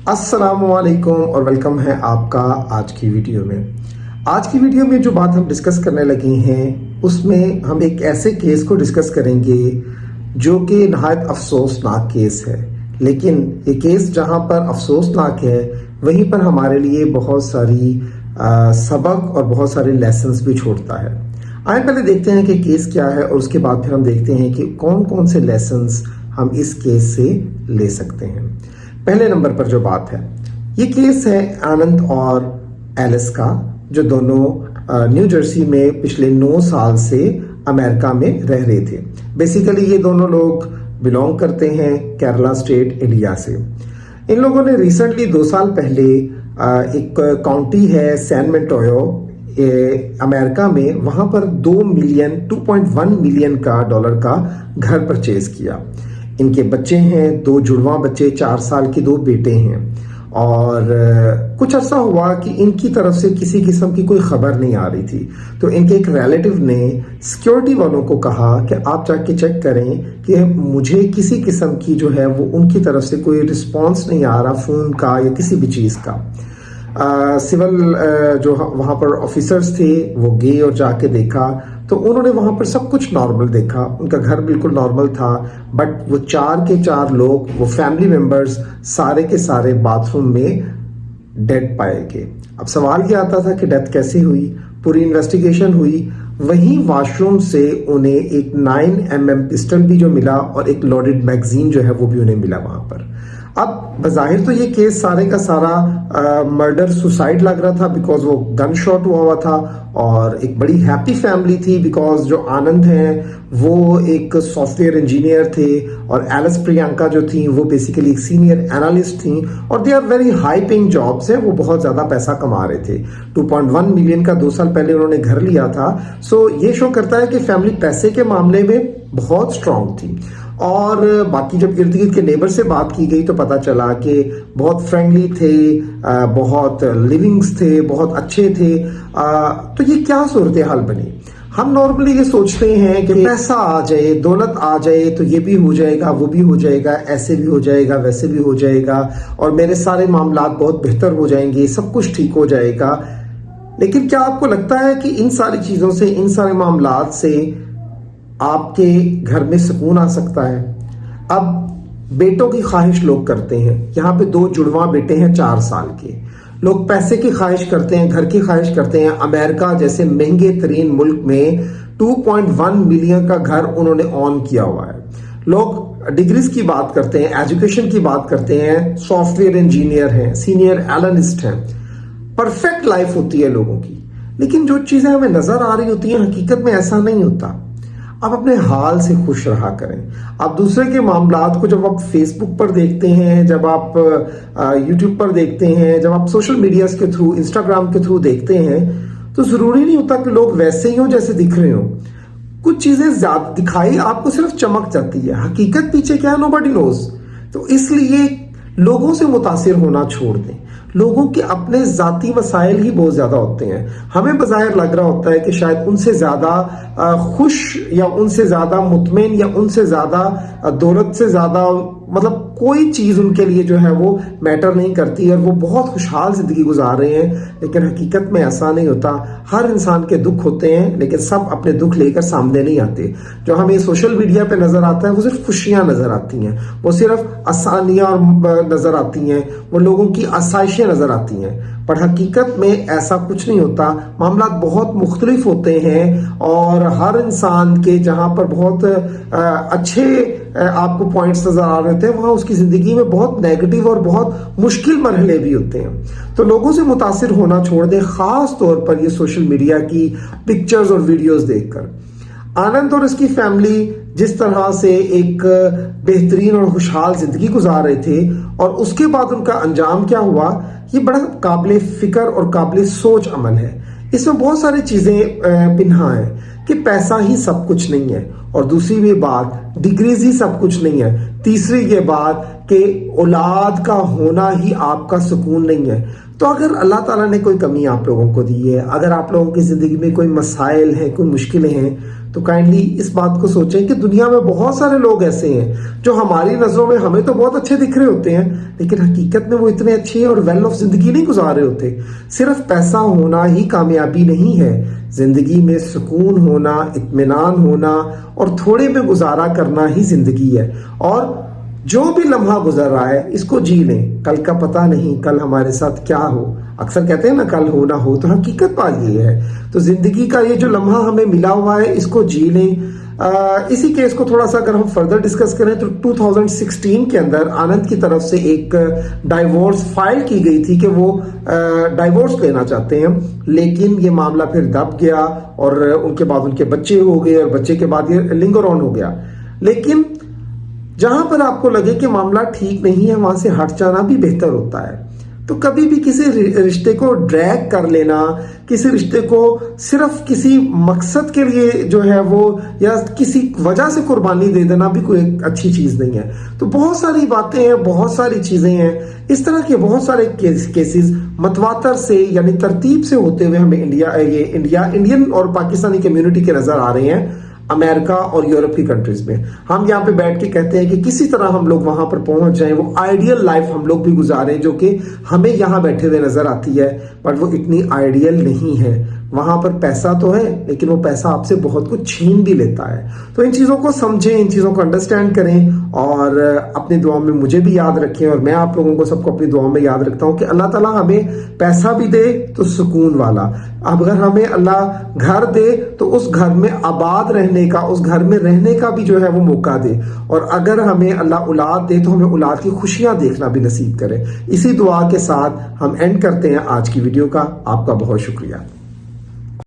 السلام علیکم اور ویلکم ہے آپ کا آج کی ویڈیو میں۔ آج کی ویڈیو میں جو بات ہم ڈسکس کرنے لگے ہیں اس میں ہم ایک ایسے کیس کو ڈسکس کریں گے جو کہ نہایت افسوسناک کیس ہے، لیکن یہ کیس جہاں پر افسوسناک ہے وہیں پر ہمارے لیے بہت ساری سبق اور بہت سارے لیسنز بھی چھوڑتا ہے۔ آئیں پہلے دیکھتے ہیں کہ کیس کیا ہے اور اس کے بعد پھر ہم دیکھتے ہیں کہ کون کون سے لیسنز ہم اس کیس سے لے سکتے ہیں۔ پہلے نمبر پر جو بات ہے، یہ کیس ہے آنند اور ایلس کا، جو دونوں نیو جرسی میں پچھلے 9 سال سے امریکہ میں رہ رہے تھے۔ بیسیکلی یہ دونوں لوگ بلونگ کرتے ہیں کیرلا اسٹیٹ انڈیا سے۔ ان لوگوں نے ریسنٹلی 2 سال پہلے ایک کاؤنٹی ہے سین مینٹویو امریکہ میں، وہاں پر 2.1 ملین کا ڈالر کا گھر پرچیز کیا۔ ان کے بچے ہیں، 2 جڑواں بچے، 4 سال کے 2 بیٹے ہیں، اور کچھ عرصہ ہوا کہ ان کی طرف سے کسی قسم کی کوئی خبر نہیں آ رہی تھی، تو ان کے ایک ریلیٹیو نے سیکیورٹی والوں کو کہا کہ آپ جا کے چیک کریں کہ مجھے کسی قسم کی جو ہے وہ ان کی طرف سے کوئی رسپانس نہیں آ رہا فون کا یا کسی بھی چیز کا۔ سول جو وہاں پر آفیسرز تھے وہ گئے اور جا کے دیکھا تو انہوں نے وہاں پر سب کچھ نارمل دیکھا، ان کا گھر بالکل نارمل تھا، بٹ وہ 4 کے 4 لوگ، وہ فیملی ممبرز سارے کے سارے باتھ روم میں ڈیڈ پائے گئے۔ اب سوال یہ آتا تھا کہ ڈیتھ کیسے ہوئی؟ پوری انویسٹیگیشن ہوئی، وہیں واش روم سے انہیں ایک 9mm پسٹل بھی جو ملا اور ایک لوڈڈ میگزین جو ہے وہ بھی انہیں ملا وہاں پر۔ اب بظاہر تو یہ کیس سارے کا سارا مرڈر سوسائڈ لگ رہا تھا، بیکاز وہ گن شاٹ ہوا تھا، اور ایک بڑی ہیپی فیملی تھی، بیکاز جو آنند ہیں وہ ایک سافٹ ویئر انجینئر تھے اور ایلس پریانکا جو تھیں وہ بیسیکلی ایک سینئر اینالسٹ تھیں، اور they are very high paying jobs ہیں، وہ بہت زیادہ پیسہ کما رہے تھے۔ 2.1 ملین کا 2 سال پہلے انہوں نے گھر لیا تھا، سو یہ شو کرتا ہے کہ فیملی پیسے کے معاملے میں بہت اسٹرانگ تھی۔ اور باقی جب ارد گرد کے نیبر سے بات کی گئی تو پتا چلا کہ بہت فرینڈلی تھے، بہت لیونگز تھے، بہت اچھے تھے۔ تو یہ کیا صورتحال بنی؟ ہم نارملی یہ سوچتے ہیں کہ پیسہ آ جائے، دولت آ جائے تو یہ بھی ہو جائے گا، وہ بھی ہو جائے گا، ایسے بھی ہو جائے گا، ویسے بھی ہو جائے گا، اور میرے سارے معاملات بہت بہتر ہو جائیں گے، سب کچھ ٹھیک ہو جائے گا۔ لیکن کیا آپ کو لگتا ہے کہ ان ساری چیزوں سے، ان سارے معاملات سے آپ کے گھر میں سکون آ سکتا ہے؟ اب بیٹوں کی خواہش لوگ کرتے ہیں، یہاں پہ 2 جڑواں بیٹے ہیں 4 سال کے، لوگ پیسے کی خواہش کرتے ہیں، گھر کی خواہش کرتے ہیں۔ امریکہ جیسے مہنگے ترین ملک میں 2.1 ملین کا گھر انہوں نے آن کیا ہوا ہے۔ لوگ ڈگریز کی بات کرتے ہیں، ایجوکیشن کی بات کرتے ہیں، سافٹ ویئر انجینئر ہیں، سینئر اینالسٹ ہیں، پرفیکٹ لائف ہوتی ہے لوگوں کی، لیکن جو چیزیں ہمیں نظر آ رہی ہوتی ہیں حقیقت میں ایسا نہیں ہوتا۔ آپ اپنے حال سے خوش رہا کریں۔ آپ دوسرے کے معاملات کو جب آپ فیس بک پر دیکھتے ہیں، جب آپ یوٹیوب پر دیکھتے ہیں، جب آپ سوشل میڈیاز کے تھرو، انسٹاگرام کے تھرو دیکھتے ہیں، تو ضروری نہیں ہوتا کہ لوگ ویسے ہی ہوں جیسے دکھ رہے ہوں۔ کچھ چیزیں زیادہ دکھائی آپ کو صرف چمک جاتی ہے، حقیقت پیچھے کیا ہے نوبڈی نوز۔ تو اس لیے لوگوں سے متاثر ہونا چھوڑ دیں۔ لوگوں کے اپنے ذاتی مسائل ہی بہت زیادہ ہوتے ہیں، ہمیں بظاہر لگ رہا ہوتا ہے کہ شاید ان سے زیادہ خوش یا ان سے زیادہ مطمئن یا ان سے زیادہ دولت سے زیادہ مطلب کوئی چیز ان کے لیے جو ہے وہ میٹر نہیں کرتی، اور وہ بہت خوشحال زندگی گزار رہے ہیں، لیکن حقیقت میں ایسا نہیں ہوتا۔ ہر انسان کے دکھ ہوتے ہیں، لیکن سب اپنے دکھ لے کر سامنے نہیں آتے۔ جو ہمیں سوشل میڈیا پہ نظر آتا ہے وہ صرف خوشیاں نظر آتی ہیں، وہ صرف آسانیاں نظر آتی ہیں، وہ لوگوں کی آسائشیں نظر آتی ہیں، پر حقیقت میں ایسا کچھ نہیں ہوتا۔ معاملات بہت مختلف ہوتے ہیں، اور ہر انسان کے جہاں پر بہت اچھے آپ کو پوائنٹس نظر آ رہے ہیں، وہاں اس کی زندگی میں بہت نیگیٹو اور بہت مشکل مرحلے بھی ہوتے ہیں۔ تو لوگوں سے متاثر ہونا چھوڑ دیں، خاص طور پر یہ سوشل میڈیا کی پکچرز اور ویڈیوز دیکھ کر۔ آنند اور اس کی فیملی جس طرح سے ایک بہترین اور خوشحال زندگی گزار رہے تھے، اور اس کے بعد ان کا انجام کیا ہوا، یہ بڑا قابل فکر اور قابل سوچ عمل ہے۔ اس میں بہت ساری چیزیں پنہا ہیں کہ پیسہ ہی سب کچھ نہیں ہے، اور دوسری یہ بات ڈگریز ہی سب کچھ نہیں ہے، تیسری یہ بات کہ اولاد کا ہونا ہی آپ کا سکون نہیں ہے۔ تو اگر اللہ تعالیٰ نے کوئی کمی آپ لوگوں کو دی ہے، اگر آپ لوگوں کی زندگی میں کوئی مسائل ہیں، کوئی مشکلیں ہیں، تو کائنڈلی اس بات کو سوچیں کہ دنیا میں بہت سارے لوگ ایسے ہیں جو ہماری نظروں میں ہمیں تو بہت اچھے دکھ رہے ہوتے ہیں، لیکن حقیقت میں وہ اتنے اچھے اور ویل آف زندگی نہیں گزار رہے ہوتے۔ صرف پیسہ ہونا ہی کامیابی نہیں ہے، زندگی میں سکون ہونا، اطمینان ہونا اور تھوڑے میں گزارا کرنا ہی زندگی ہے۔ اور جو بھی لمحہ گزر رہا ہے اس کو جی لیں، کل کا پتہ نہیں کل ہمارے ساتھ کیا ہو۔ اکثر کہتے ہیں نا کل ہو نہ ہو، تو حقیقت بات یہ ہے۔ تو زندگی کا یہ جو لمحہ ہمیں ملا ہوا ہے اس کو جی لیں۔ اسی کیس کو تھوڑا سا اگر ہم فردر ڈسکس کریں تو 2016 کے اندر آنند کی طرف سے ایک ڈائیورس فائل کی گئی تھی کہ وہ ڈائیورس لینا چاہتے ہیں، لیکن یہ معاملہ پھر دب گیا اور ان کے بعد ان کے بچے ہو گئے اور بچے کے بعد یہ لنگر آن ہو گیا۔ لیکن جہاں پر آپ کو لگے کہ معاملہ ٹھیک نہیں ہے وہاں سے ہٹ جانا بھی بہتر ہوتا ہے۔ تو کبھی بھی کسی رشتے کو ڈریگ کر لینا، کسی رشتے کو صرف کسی مقصد کے لیے جو ہے وہ یا کسی وجہ سے قربانی دے دینا بھی کوئی اچھی چیز نہیں ہے۔ تو بہت ساری باتیں ہیں، بہت ساری چیزیں ہیں، اس طرح کے بہت سارے کیسز متواتر سے یعنی ترتیب سے ہوتے ہوئے ہمیں انڈین اور پاکستانی کمیونٹی کے نظر آ رہے ہیں، امریکہ اور یورپ کی کنٹریز میں۔ ہم یہاں پہ بیٹھ کے کہتے ہیں کہ کسی طرح ہم لوگ وہاں پر پہنچ جائیں، وہ آئیڈیل لائف ہم لوگ بھی گزاریں جو کہ ہمیں یہاں بیٹھے ہوئے نظر آتی ہے، بٹ وہ اتنی آئیڈیل نہیں ہے۔ وہاں پر پیسہ تو ہے لیکن وہ پیسہ آپ سے بہت کچھ چھین بھی لیتا ہے۔ تو ان چیزوں کو سمجھیں، ان چیزوں کو انڈرسٹینڈ کریں اور اپنی دعاؤں میں مجھے بھی یاد رکھیں، اور میں آپ لوگوں کو سب کو اپنی دعاؤں میں یاد رکھتا ہوں کہ اللہ تعالیٰ ہمیں پیسہ بھی دے تو سکون والا، اگر ہمیں اللہ گھر دے تو اس گھر میں آباد رہنے کا، اس گھر میں رہنے کا بھی جو ہے وہ موقع دے، اور اگر ہمیں اللہ اولاد دے تو ہمیں اولاد کی خوشیاں دیکھنا بھی نصیب کرے۔ اسی دعا کے ساتھ ہم اینڈ کرتے ہیں آج کی ویڈیو کا۔ آپ کا بہت شکریہ۔